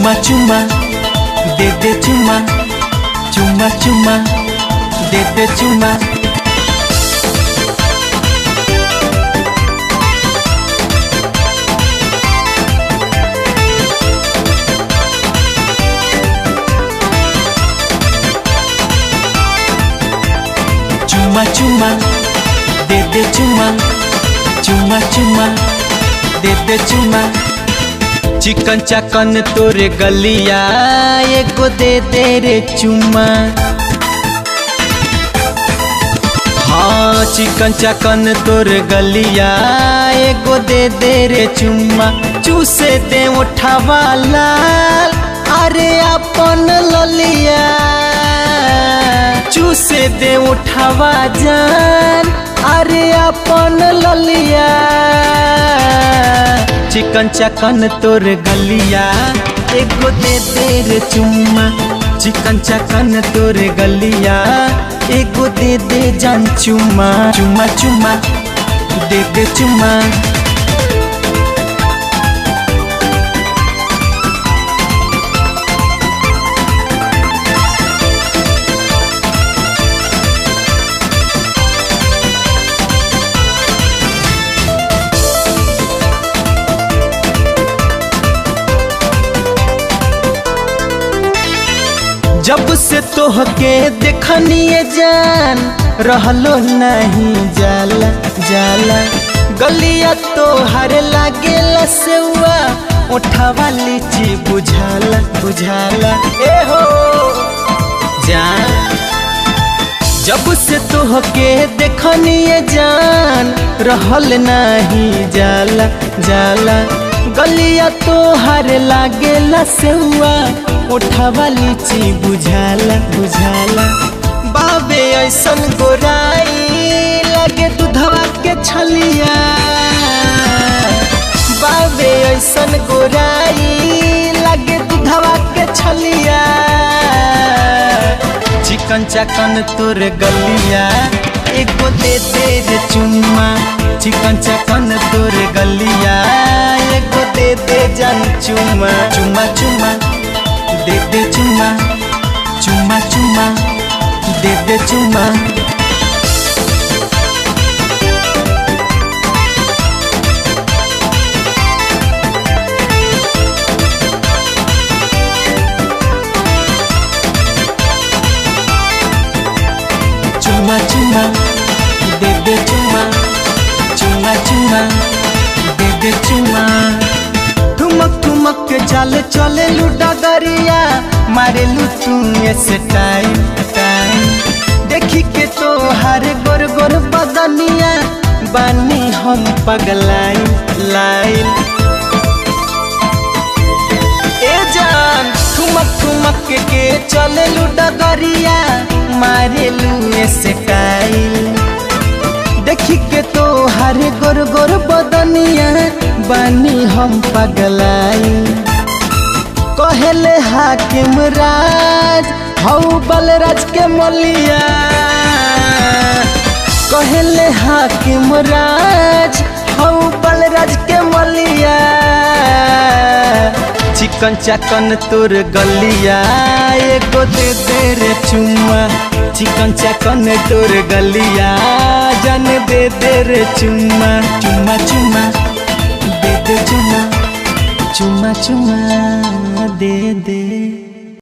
चुमा चुमा दे दे चुमा, चुमा चुमा दे दे चुमा। चुमा चुमा दे दे चुमा, चुमा चुमा दे दे चुमा। चिकन चाकन तोरे गलिया एगो दे दे रे चुमा। हाँ चिकन चाकन तोरे गलिया एगो दे दे रे चुमा। चूसे दे उठावा लाल अरे अपन ललिया, चूसे दे उठावा जान अरे अपन ललिया। चिकन चाकन तोर गलिया एगो दे दे रे चुम्मा। चिकन चाकन तोर गलिया एगो दे दे जान चुम्मा। चुम्मा चुम्मा दे दे चुम्मा। जब से तोहके देखनिए जान रहलो नहीं जाला जाला। गलिया तोहर लागेला सेवा उठावा लीची बुझाला बुझाला। ए हो जान जब से तोहके देखनिए जान रहल नहीं जाला जाला। गलिया तोहर लागेला सेवा उठावा लीची बुझाला बुझाला। बाबे ऐसन गोराई लगे दूधवा के छलिया। बाबे ऐसन गोराई लगे दूधवा के छलिया। चिकन चाकन तोर गलिया एगो दे दे रे चुम्मा। चिकन चाकन तोर गलिया एगो दे दे जान चुम्मा। चुम्मा चुम्मा दे दे चुम्मा, चुम्मा चुम्मा दे दे चुम्मा। चुम्मा चुम्मा दे दे चुम्मा, चुम्मा चुम्मा दे दे चुम्मा। ठुमक ठुमक के चाल चले लू डगरिया मारे लू तू ऐसे टाइम टाइम। देखी के तो हर गोर गोर बदनिया बानी हम पगलाई लाइन। ए जान ठुमक ठुमक के चले लू डगरिया मारे लू ऐसे टाइम। देखी के तो हर गोर गोर बदनिया बानी हम पगलाई। कहले हाकिम राज हऊ बलराज के मलिया। कहले हाकिम राज हऊ बलराज के मलिया। चिकन चाकन तोर गलिया एगो दे दे रे चुम्मा। चिकन चाकन तोर गलिया जान दे दे रे चुम्मा। चुम्मा चुम्मा दे दे चुम्मा, चुम्मा चुम्मा दे दे।